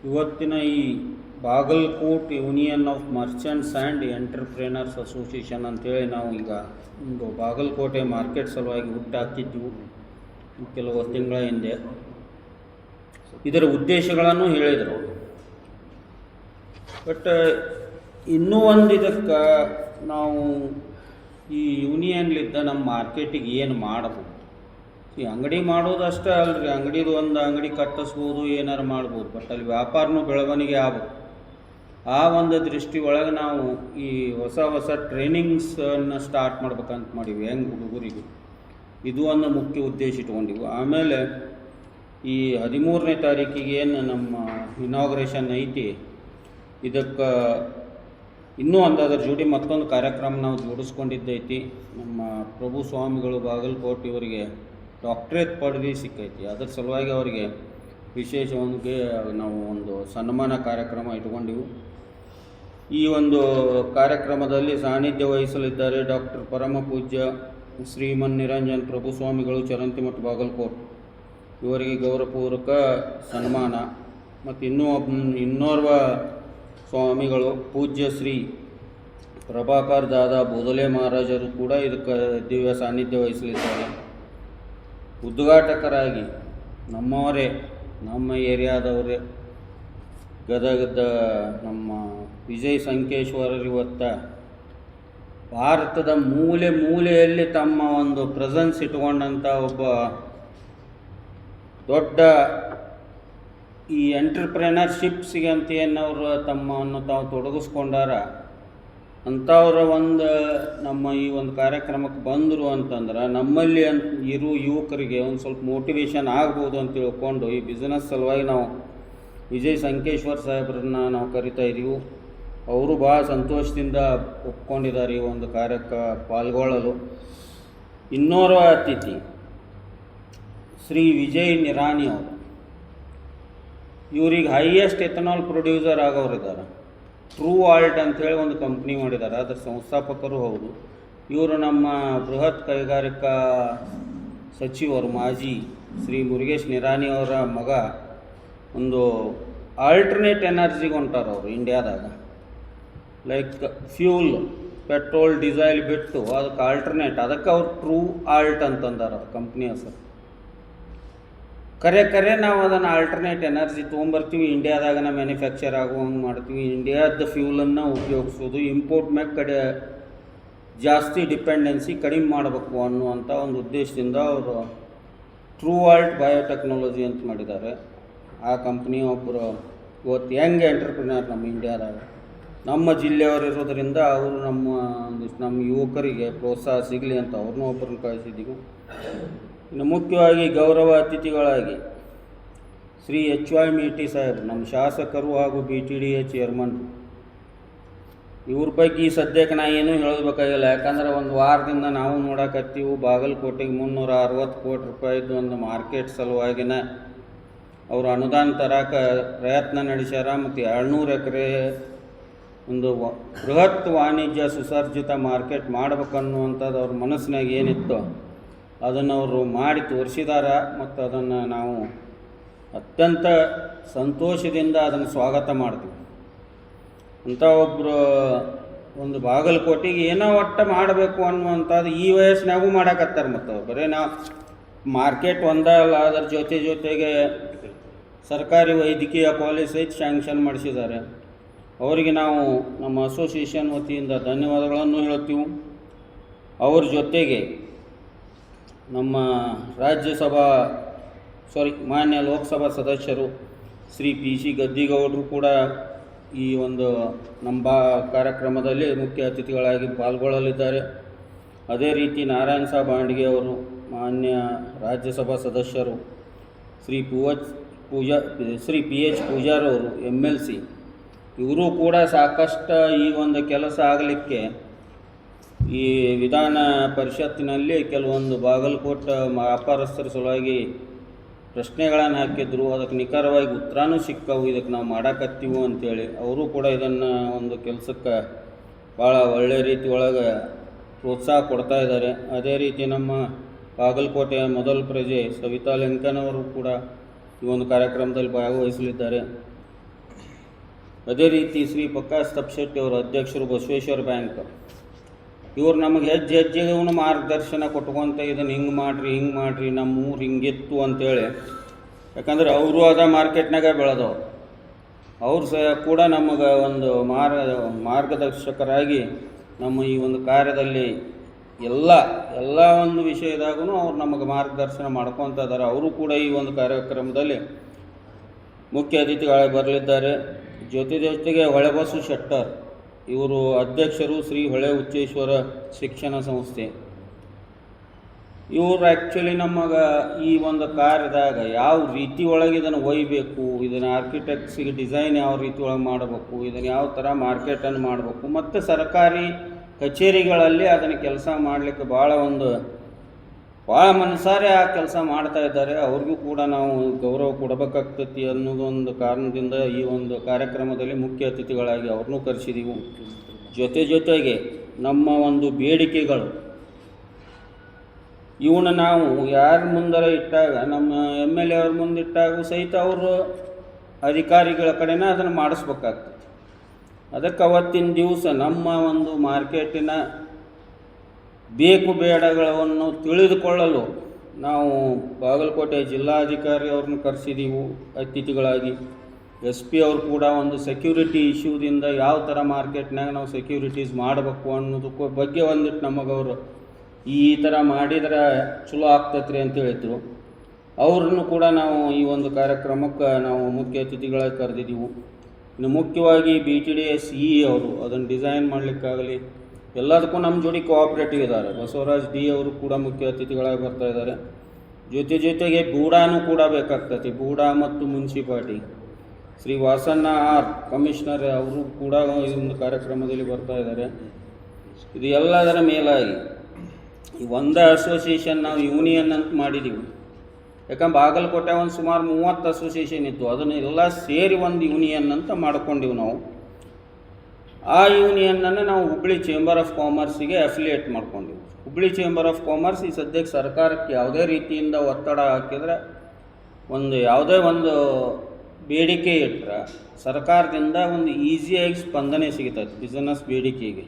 ಇವತ್ತಿನ ಈ Bagalkot union of merchants and entrepreneurs association ಅಂತೇಳಿ ನಾವು ಈಗ ಒಂದು ಬಾಗಲಕೋಟೆ ಮಾರ್ಕೆಟ್ ಸಲುವಾಗಿ ಹುಟ್ಟಾಕಿದ್ದೀವಿ ಕೆಲವು ತಿಂಗಳ ಹಿಂದೆ. ಇದರ ಉದ್ದೇಶಗಳನ್ನು ಹೇಳಿದರು. ಬಟ್ ಇನ್ನೂ ಒಂದು ಇದಕ್ಕೆ ನಾವು ಈ ಯೂನಿಯನ್ಲಿದ್ದ ನಮ್ಮ ಮಾರ್ಕೆಟಿಗೆ ಏನು ಮಾಡಬಹುದು. ಈ ಅಂಗಡಿ ಮಾಡೋದು ಅಷ್ಟೇ ಅಲ್ರಿ, ಅಂಗಡಿದು ಒಂದು ಅಂಗಡಿ ಕಟ್ಟಿಸ್ಬೋದು, ಏನಾರು ಮಾಡ್ಬೋದು. ಬಟ್ ಅಲ್ಲಿ ವ್ಯಾಪಾರನೂ ಬೆಳವಣಿಗೆ ಆಗ್ಬೋದು. ಆ ಒಂದು ದೃಷ್ಟಿ ಒಳಗೆ ನಾವು ಈ ಹೊಸ ಟ್ರೈನಿಂಗ್ಸನ್ನು ಸ್ಟಾರ್ಟ್ ಮಾಡ್ಬೇಕಂತ ಮಾಡೀವಿ ಹೆಂಗೆ ಹುಡುಗರಿಗೆ. ಇದು ಒಂದು ಮುಖ್ಯ ಉದ್ದೇಶ ಇಟ್ಕೊಂಡಿವಿ. ಆಮೇಲೆ ಈ 13ನೇ ತಾರೀಕಿಗೆ ಏನು ನಮ್ಮ ಇನಾಗ್ರೇಷನ್ ಐತಿ, ಇದಕ್ಕೆ ಇನ್ನೂ ಅದ್ರ ಜೋಡಿ ಮತ್ತೊಂದು ಕಾರ್ಯಕ್ರಮ ನಾವು ಜೋಡಿಸ್ಕೊಂಡಿದ್ದೈತಿ. ನಮ್ಮ ಪ್ರಭು ಸ್ವಾಮಿಗಳು ಬಾಗಲಕೋಟೆ ಇವರಿಗೆ ಡಾಕ್ಟ್ರೇಟ್ ಪದವಿ ಸಿಕ್ಕೈತಿ. ಅದರ ಸಲುವಾಗಿ ಅವರಿಗೆ ವಿಶೇಷವಾಗಿ ನಾವು ಒಂದು ಸನ್ಮಾನ ಕಾರ್ಯಕ್ರಮ ಇಟ್ಕೊಂಡಿವು. ಈ ಒಂದು ಕಾರ್ಯಕ್ರಮದಲ್ಲಿ ಸಾನ್ನಿಧ್ಯ ವಹಿಸಲಿದ್ದಾರೆ ಡಾಕ್ಟರ್ ಪರಮ ಪೂಜ್ಯ ಶ್ರೀಮನ್ ನಿರಂಜನ್ ಪ್ರಭು ಸ್ವಾಮಿಗಳು ಚರಂತಿಮಠ ಬಾಗಲಕೋಟ್. ಇವರಿಗೆ ಗೌರವಪೂರ್ವಕ ಸನ್ಮಾನ. ಮತ್ತು ಇನ್ನೋರ್ವ ಸ್ವಾಮಿಗಳು ಪೂಜ್ಯ ಶ್ರೀ ಪ್ರಭಾಕರ್ ದಾದಾ ಬೋದಲೆ ಮಹಾರಾಜರು ಕೂಡ ಇದಕ್ಕೆ ದಿವ್ಯ ಸಾನ್ನಿಧ್ಯ ವಹಿಸಲಿದ್ದಾರೆ. ಉದ್ಘಾಟಕರಾಗಿ ನಮ್ಮವರೇ, ನಮ್ಮ ಏರಿಯಾದವರೇ, ಗದಗದ ನಮ್ಮ ವಿಜಯ್ ಸಂಕೇಶ್ವರರು ಇವತ್ತ ಭಾರತದ ಮೂಲೆಯಲ್ಲಿ ತಮ್ಮ ಒಂದು ಪ್ರೆಸೆನ್ಸ್ ಇಟ್ಕೊಂಡಂಥ ಒಬ್ಬ ದೊಡ್ಡ ಈ ಎಂಟರ್ಪ್ರಿನರ್ಶಿಪ್ಸಿಗೆ ಅಂತ ಏನವರು ತಮ್ಮನ್ನು ತಾವು ತೊಡಗಿಸ್ಕೊಂಡಾರ. ಅಂಥವ್ರ ಒಂದು ನಮ್ಮ ಈ ಒಂದು ಕಾರ್ಯಕ್ರಮಕ್ಕೆ ಬಂದರು ಅಂತಂದ್ರೆ ನಮ್ಮಲ್ಲಿ ಇರೋ ಯುವಕರಿಗೆ ಒಂದು ಸ್ವಲ್ಪ ಮೋಟಿವೇಶನ್ ಆಗ್ಬೋದು ಅಂತ ತಿಳ್ಕೊಂಡು ಈ ಬಿಸ್ನೆಸ್ ಸಲುವಾಗಿ ನಾವು ವಿಜಯ್ ಸಂಕೇಶ್ವರ್ ಸಾಹೇಬ್ರನ್ನ ನಾವು ಕರಿತಾ ಇದ್ದೀವಿ. ಅವರು ಭಾಳ ಸಂತೋಷದಿಂದ ಒಪ್ಕೊಂಡಿದ್ದಾರೆ ಈ ಒಂದು ಕಾರ್ಯಕ್ಕೆ ಪಾಲ್ಗೊಳ್ಳಲು. ಇನ್ನೋರ್ವ ಅತಿಥಿ ಶ್ರೀ ವಿಜಯ್ ನಿರಾಣಿ ಅವರು. ಇವ್ರಿಗೆ ಹೈಯೆಸ್ಟ್ ಎಥನಾಲ್ ಪ್ರೊಡ್ಯೂಸರ್ ಆಗೋರಿದ್ದಾರೆ. ಟ್ರೂ ಆಲ್ಟ್ ಅಂಥೇಳಿ ಒಂದು ಕಂಪ್ನಿ ಮಾಡಿದ್ದಾರೆ, ಅದರ ಸಂಸ್ಥಾಪಕರು ಹೌದು. ಇವರು ನಮ್ಮ ಬೃಹತ್ ಕೈಗಾರಿಕಾ ಸಚಿವರು ಮಾಜಿ ಶ್ರೀ ಮುರುಗೇಶ್ ನಿರಾಣಿ ಅವರ ಮಗ. ಒಂದು ಆಲ್ಟರ್ನೇಟ್ ಎನರ್ಜಿಗೆ ಹೊಂಟಾರ ಅವರು ಇಂಡಿಯಾದಾಗ. ಲೈಕ್ ಫ್ಯೂಲ್, ಪೆಟ್ರೋಲ್, ಡೀಸೆಲ್ ಬಿಟ್ಟು ಅದಕ್ಕೆ ಆಲ್ಟರ್ನೇಟ್, ಅದಕ್ಕೆ ಅವ್ರು ಟ್ರೂ ಆಲ್ಟ್ ಅಂತಂದಾರ ಕಂಪ್ನಿ ಹೆಸರು. ಕರೆ ನಾವು ಅದನ್ನು ಆಲ್ಟರ್ನೇಟ್ ಎನರ್ಜಿ ತೊಗೊಂಬರ್ತೀವಿ, ಇಂಡಿಯಾದಾಗನ ಮ್ಯಾನುಫ್ಯಾಕ್ಚರ್ ಆಗುವಂಗೆ ಮಾಡ್ತೀವಿ, ಇಂಡಿಯಾದ ಫ್ಯೂಲನ್ನು ಉಪಯೋಗಿಸೋದು, ಇಂಪೋರ್ಟ್ ಮ್ಯಾಗ ಜಾಸ್ತಿ ಡಿಪೆಂಡೆನ್ಸಿ ಕಡಿಮೆ ಮಾಡಬೇಕು ಅನ್ನುವಂಥ ಒಂದು ಉದ್ದೇಶದಿಂದ ಅವರು ಟ್ರೂ ಆಲ್ಟ್ ಬಯೋಟೆಕ್ನಾಲಜಿ ಅಂತ ಮಾಡಿದ್ದಾರೆ. ಆ ಕಂಪ್ನಿ ಒಬ್ಬರು ಇವತ್ತು ಯಂಗ್ ಎಂಟರ್ಪ್ರಿನರ್ ನಮ್ಮ ಇಂಡಿಯಾದಾಗ ನಮ್ಮ ಜಿಲ್ಲೆಯವರು ಇರೋದರಿಂದ ಅವರು ನಮ್ಮ ಯುವಕರಿಗೆ ಪ್ರೋತ್ಸಾಹ ಸಿಗಲಿ ಅಂತ ಅವ್ರನ್ನೂ ಒಬ್ಬರನ್ನ ಕಳಿಸಿದ್ದೀವಿ. ಇನ್ನು ಮುಖ್ಯವಾಗಿ ಗೌರವ ಅತಿಥಿಗಳಾಗಿ ಶ್ರೀ HY ಮೇಟಿ ಸಾಹೇಬರು, ನಮ್ಮ ಶಾಸಕರು ಹಾಗೂ BTDA ಚೇರ್ಮನ್. ಇವ್ರ ಬಗ್ಗೆ ಈ ಸದ್ಯಕ್ಕೆ ನಾ ಏನೂ ಹೇಳಬೇಕಾಗಿಲ್ಲ, ಯಾಕಂದ್ರೆ ಒಂದು ವಾರದಿಂದ ನಾವು ನೋಡಕತ್ತೀವಿ ಬಾಗಲಕೋಟೆಗೆ 360 ಕೋಟಿ ರೂಪಾಯಿದು ಒಂದು ಮಾರ್ಕೆಟ್ ಸಲುವಾಗಿನ ಅವರು ಅನುದಾನ ತರಕ್ಕೆ ಪ್ರಯತ್ನ ನಡೆಸ್ಯಾರ. ಮತ್ತು 200 ಎಕರೆ ಒಂದು ಬೃಹತ್ ವಾಣಿಜ್ಯ ಸುಸರ್ಜಿತ ಮಾರ್ಕೆಟ್ ಮಾಡ್ಬೇಕನ್ನುವಂಥದ್ದು ಅವ್ರ ಮನಸ್ಸಿನಾಗ ಏನಿತ್ತು ಅದನ್ನು ಅವರು ಮಾಡಿ ತೋರಿಸಿದಾರ. ಮತ್ತು ಅದನ್ನು ನಾವು ಅತ್ಯಂತ ಸಂತೋಷದಿಂದ ಅದನ್ನು ಸ್ವಾಗತ ಮಾಡ್ತೀವಿ. ಅಂಥ ಒಬ್ಬರು ಒಂದು ಬಾಗಲಕೋಟೆಗೆ ಏನೋ ಒಟ್ಟು ಮಾಡಬೇಕು ಅನ್ನುವಂಥದ್ದು ಈ ವಯಸ್ಸಿನಾಗೂ ಮಾಡಕತ್ತಾರೆ. ಮತ್ತು ಬರೀ ನಾವು ಮಾರ್ಕೆಟ್ ಒಂದೇ ಅಲ್ಲ, ಅದರ ಜೊತೆಗೆ ಸರ್ಕಾರಿ ವೈದ್ಯಕೀಯ ಕಾಲೇಜ್ ಸಹಿತ ಶಾಂಕ್ಷನ್ ಮಾಡಿಸಿದ್ದಾರೆ. ಅವರಿಗೆ ನಾವು ನಮ್ಮ ಅಸೋಸಿಯೇಷನ್ ವತಿಯಿಂದ ಧನ್ಯವಾದಗಳನ್ನು ಹೇಳ್ತೀವಿ. ಅವ್ರ ಜೊತೆಗೆ ನಮ್ಮ ಮಾನ್ಯ ಲೋಕಸಭಾ ಸದಸ್ಯರು ಶ್ರೀ PC ಗದ್ದಿಗೌಡರು ಕೂಡ ಈ ಒಂದು ನಮ್ಮ ಕಾರ್ಯಕ್ರಮದಲ್ಲಿ ಮುಖ್ಯ ಅತಿಥಿಗಳಾಗಿ ಪಾಲ್ಗೊಳ್ಳಲಿದ್ದಾರೆ. ಅದೇ ರೀತಿ ನಾರಾಯಣ ಸಾಬ್ ಬಾಂಡ್ಗೆ ಅವರು, ಮಾನ್ಯ ರಾಜ್ಯಸಭಾ ಸದಸ್ಯರು ಶ್ರೀ PH ಪೂಜಾರವರು MLC, ಇವರು ಕೂಡ ಸಾಕಷ್ಟು ಈ ಒಂದು ಕೆಲಸ ಆಗಲಿಕ್ಕೆ ಈ ವಿಧಾನ ಪರಿಷತ್ತಿನಲ್ಲಿ ಕೆಲವೊಂದು ಬಾಗಲಕೋಟೆ ವ್ಯಾಪಾರಸ್ಥರ ಸಲುವಾಗಿ ಪ್ರಶ್ನೆಗಳನ್ನು ಹಾಕಿದ್ರು. ಅದಕ್ಕೆ ನಿಖರವಾಗಿ ಉತ್ತರನೂ ಸಿಕ್ಕವು, ಇದಕ್ಕೆ ನಾವು ಮಾಡಾಕತ್ತೀವಿ ಅಂತೇಳಿ. ಅವರು ಕೂಡ ಇದನ್ನು ಒಂದು ಕೆಲಸಕ್ಕೆ ಭಾಳ ಒಳ್ಳೆಯ ರೀತಿ ಒಳಗೆ ಪ್ರೋತ್ಸಾಹ ಕೊಡ್ತಾ ಇದ್ದಾರೆ. ಅದೇ ರೀತಿ ನಮ್ಮ ಬಾಗಲಕೋಟೆಯ ಮೊದಲ ಪ್ರಜೆ ಸವಿತಾ ಲೆಂಕನವರು ಕೂಡ ಈ ಒಂದು ಕಾರ್ಯಕ್ರಮದಲ್ಲಿ ಭಾಗವಹಿಸಲಿದ್ದಾರೆ. ಅದೇ ರೀತಿ ಶ್ರೀ ಪ್ರಕಾಶ್ ತಪ್ಶೆಟ್ಟಿ ಅವರು ಅಧ್ಯಕ್ಷರು ಬಸವೇಶ್ವರ ಬ್ಯಾಂಕ್. ಇವರು ನಮಗೆ ಹೆಜ್ಜೆ ಹೆಜ್ಜೆಗೂ ಮಾರ್ಗದರ್ಶನ ಕೊಟ್ಕೊಂತ ಇದನ್ನು ಹಿಂಗೆ ಮಾಡಿರಿ ನಮ್ಮ ಊರು ಹಿಂಗಿತ್ತು ಅಂತೇಳಿ. ಯಾಕಂದ್ರೆ ಅವರು ಅದ ಮಾರ್ಕೆಟ್ನಾಗ ಬೆಳೆದವರು. ಅವರು ಕೂಡ ನಮಗೆ ಒಂದು ಮಾರ್ಗದರ್ಶಕರಾಗಿ ನಮ್ಮ ಈ ಒಂದು ಕಾರ್ಯದಲ್ಲಿ ಎಲ್ಲ ಒಂದು ವಿಷಯದಾಗೂ ಅವ್ರು ನಮಗೆ ಮಾರ್ಗದರ್ಶನ ಮಾಡ್ಕೊತ ಇದ್ದಾರೆ. ಅವರು ಕೂಡ ಈ ಒಂದು ಕಾರ್ಯಕ್ರಮದಲ್ಲಿ ಮುಖ್ಯ ಅತಿಥಿಗಳಾಗಿ ಬರಲಿದ್ದಾರೆ. ಜೊತೆಗೆ ಹೊಳೆಬಸು ಶೆಟ್ಟರ್ ಇವರು ಅಧ್ಯಕ್ಷರು ಶ್ರೀ ಹೊಳೆ ಹುಚ್ಚೇಶ್ವರ ಶಿಕ್ಷಣ ಸಂಸ್ಥೆ. ಇವರು ಆ್ಯಕ್ಚುಲಿ ನಮಗೆ ಈ ಒಂದು ಕಾರ್ಯದಾಗ ಯಾವ ರೀತಿ ಒಳಗೆ ಇದನ್ನು ಒಯ್ಯಬೇಕು, ಇದನ್ನು ಆರ್ಕಿಟೆಕ್ಟ್ಸಿಗೆ ಡಿಸೈನ್ ಯಾವ ರೀತಿ ಒಳಗೆ ಮಾಡಬೇಕು, ಇದನ್ನು ಯಾವ ಥರ ಮಾರ್ಕೆಟನ್ನು ಮಾಡಬೇಕು, ಮತ್ತು ಸರ್ಕಾರಿ ಕಚೇರಿಗಳಲ್ಲಿ ಅದನ್ನು ಕೆಲಸ ಮಾಡಲಿಕ್ಕೆ ಭಾಳ ಮನಸಾರೆ ಆ ಕೆಲಸ ಮಾಡ್ತಾ ಇದ್ದಾರೆ. ಅವ್ರಿಗೂ ಕೂಡ ನಾವು ಗೌರವ ಕೊಡಬೇಕಾಗ್ತತಿ ಅನ್ನೋದೊಂದು ಕಾರಣದಿಂದ ಈ ಒಂದು ಕಾರ್ಯಕ್ರಮದಲ್ಲಿ ಮುಖ್ಯ ಅತಿಥಿಗಳಾಗಿ ಅವ್ರನ್ನೂ ಕರೆಸಿದ್ದೀವಿ. ಜೊತೆಗೆ ನಮ್ಮ ಒಂದು ಬೇಡಿಕೆಗಳು ಇವನ್ನ ನಾವು ಯಾರ ಮುಂದರ ಇಟ್ಟಾಗ, ನಮ್ಮ MLA ಅವ್ರ ಮುಂದಿಟ್ಟಾಗೂ ಸಹಿತ ಅವರು ಅಧಿಕಾರಿಗಳ ಕಡೆನೇ ಅದನ್ನು ಮಾಡಿಸ್ಬೇಕಾಗ್ತದೆ. ಅದಕ್ಕೆ ಅವತ್ತಿನ ದಿವಸ ನಮ್ಮ ಒಂದು ಮಾರ್ಕೆಟಿನ ಬೇಕು ಬೇಡಗಳನ್ನು ತಿಳಿದುಕೊಳ್ಳಲು ನಾವು ಬಾಗಲಕೋಟೆ ಜಿಲ್ಲಾಧಿಕಾರಿ ಅವ್ರನ್ನ ಕರೆಸಿದ್ದೀವಿ ಅತಿಥಿಗಳಾಗಿ. SP ಅವರು ಕೂಡ ಒಂದು ಸೆಕ್ಯೂರಿಟಿ ಇಶ್ಯೂದಿಂದ ಯಾವ ಥರ ಮಾರ್ಕೆಟ್ನಾಗ ನಾವು ಸೆಕ್ಯೂರಿಟೀಸ್ ಮಾಡಬೇಕು ಅನ್ನೋದಕ್ಕೂ ಬಗ್ಗೆ ಒಂದಿಟ್ಟು ನಮಗವರು ಈ ಥರ ಮಾಡಿದ್ರೆ ಚಲೋ ಆಗ್ತೈತ್ರಿ ಅಂತ ಹೇಳಿದ್ರು. ಅವ್ರನ್ನು ಕೂಡ ನಾವು ಈ ಒಂದು ಕಾರ್ಯಕ್ರಮಕ್ಕೆ ನಾವು ಮುಖ್ಯ ಅತಿಥಿಗಳಾಗಿ ಕರೆದಿದ್ದೀವಿ. ಇನ್ನು ಮುಖ್ಯವಾಗಿ BTDA CE ಅವರು ಅದನ್ನು ಡಿಸೈನ್ ಮಾಡಲಿಕ್ಕಾಗಲಿ ಎಲ್ಲದಕ್ಕೂ ನಮ್ಮ ಜೋಡಿ ಕೋಆಪ್ರೇಟಿವ್ ಇದ್ದಾರೆ. ಬಸವರಾಜ್ D ಅವರು ಕೂಡ ಮುಖ್ಯ ಅತಿಥಿಗಳಾಗಿ ಬರ್ತಾ ಇದ್ದಾರೆ. ಜೊತೆಗೆ ಬೂಡಾನೂ ಕೂಡ ಬೇಕಾಗ್ತೈತಿ. ಬೂಡಾ ಮತ್ತು municipality Shri Vasanna R commissioner ಅವರು ಕೂಡ ಈ ಒಂದು ಕಾರ್ಯಕ್ರಮದಲ್ಲಿ ಬರ್ತಾ ಇದ್ದಾರೆ. ಇದು ಎಲ್ಲದರ ಮೇಲಾಗಿ ಈ ಒಂದೇ ಅಸೋಸಿಯೇಷನ್ ನಾವು ಯೂನಿಯನ್ ಅಂತ ಮಾಡಿದ್ದೀವಿ. ಯಾಕಂದ್ರೆ ಬಾಗಲಕೋಟೆ ಒಂದು ಸುಮಾರು 30 ಅಸೋಸಿಯೇಷನ್ ಇತ್ತು. ಅದನ್ನು ಎಲ್ಲ ಸೇರಿ ಒಂದು ಯೂನಿಯನ್ ಅಂತ ಮಾಡ್ಕೊಂಡಿವಿ ನಾವು. ಆ ಯೂನಿಯನ್ನನ್ನು ನಾವು ಹುಬ್ಬಳ್ಳಿ ಚೇಂಬರ್ ಆಫ್ ಕಾಮರ್ಸಿಗೆ ಅಫಿಲಿಯೇಟ್ ಮಾಡ್ಕೊಂಡಿವಿ. ಹುಬ್ಬಳ್ಳಿ ಚೇಂಬರ್ ಆಫ್ ಕಾಮರ್ಸ್ ಈ ಸದ್ಯಕ್ಕೆ ಸರ್ಕಾರಕ್ಕೆ ಯಾವುದೇ ರೀತಿಯಿಂದ ಒತ್ತಡ ಹಾಕಿದರೆ, ಯಾವುದೇ ಒಂದು ಬೇಡಿಕೆ ಇಟ್ಟರೆ ಸರ್ಕಾರದಿಂದ ಒಂದು ಈಸಿಯಾಗಿ ಸ್ಪಂದನೆ ಸಿಗ್ತೈತೆ ಬಿಸ್ನೆಸ್ ಬೇಡಿಕೆಗೆ.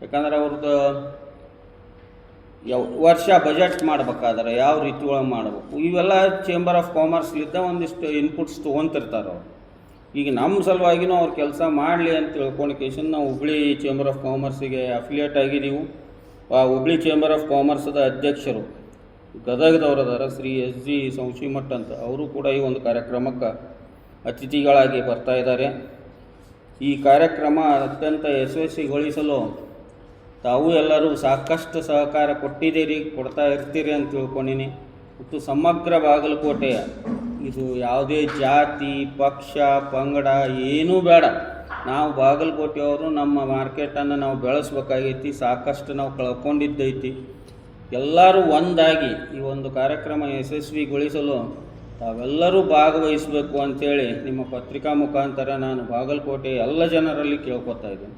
ಯಾಕಂದ್ರೆ ಅವ್ರದ್ದು ವರ್ಷ ಬಜೆಟ್ ಮಾಡ್ಬೇಕಾದ್ರೆ ಯಾವ ರೀತಿ ಒಳಗೆ ಮಾಡಬೇಕು, ಇವೆಲ್ಲ ಚೇಂಬರ್ ಆಫ್ ಕಾಮರ್ಸ್ಲಿದ್ದ ಒಂದಿಷ್ಟು ಇನ್ಪುಟ್ಸ್ ತೊಗೊತಿರ್ತಾರೆ ಅವರು. ಈಗ ನಮ್ಮ ಸಲುವಾಗಿನೂ ಅವ್ರು ಕೆಲಸ ಮಾಡಲಿ ಅಂತ ತಿಳ್ಕೊಂಡು ನಾವು ಹುಬ್ಬಳ್ಳಿ ಚೇಂಬರ್ ಆಫ್ ಕಾಮರ್ಸಿಗೆ ಅಫಿಲಿಯೇಟ್ ಆಗಿದ್ದೀವಿ. ಆ ಹುಬ್ಬಳ್ಳಿ ಚೇಂಬರ್ ಆಫ್ ಕಾಮರ್ಸದ ಅಧ್ಯಕ್ಷರು ಗದಗದವರದಾರ ಶ್ರೀ SG ಸಂಶಿಮಠ್ ಅಂತ, ಅವರು ಕೂಡ ಈ ಒಂದು ಕಾರ್ಯಕ್ರಮಕ್ಕೆ ಅತಿಥಿಗಳಾಗಿ ಬರ್ತಾ ಇದ್ದಾರೆ. ಈ ಕಾರ್ಯಕ್ರಮ ಅತ್ಯಂತ ಯಶಸ್ವಿಗೊಳಿಸಲು ತಾವು ಎಲ್ಲರೂ ಸಾಕಷ್ಟು ಸಹಕಾರ ಕೊಡ್ತಾ ಇರ್ತೀರಿ ಅಂತ ತಿಳ್ಕೊಂಡಿನಿ. ಮತ್ತು ಸಮಗ್ರ ಬಾಗಲಕೋಟೆಯ ಇದು ಯಾವುದೇ ಜಾತಿ ಪಕ್ಷ ಪಂಗಡ ಏನೂ ಬೇಡ, ನಾವು ಬಾಗಲಕೋಟೆಯವರು ನಮ್ಮ ಮಾರ್ಕೆಟನ್ನು ನಾವು ಬೆಳೆಸ್ಬೇಕಾಗೈತಿ. ಸಾಕಷ್ಟು ನಾವು ಕಳ್ಕೊಂಡಿದ್ದೈತಿ. ಎಲ್ಲರೂ ಒಂದಾಗಿ ಈ ಒಂದು ಕಾರ್ಯಕ್ರಮ ಯಶಸ್ವಿಗೊಳಿಸಲು ತಾವೆಲ್ಲರೂ ಭಾಗವಹಿಸಬೇಕು ಅಂಥೇಳಿ ನಿಮ್ಮ ಪತ್ರಿಕಾ ಮುಖಾಂತರ ನಾನು ಬಾಗಲಕೋಟೆ ಎಲ್ಲ ಜನರಲ್ಲಿ ಕೇಳ್ಕೊತಾ ಇದ್ದೀನಿ.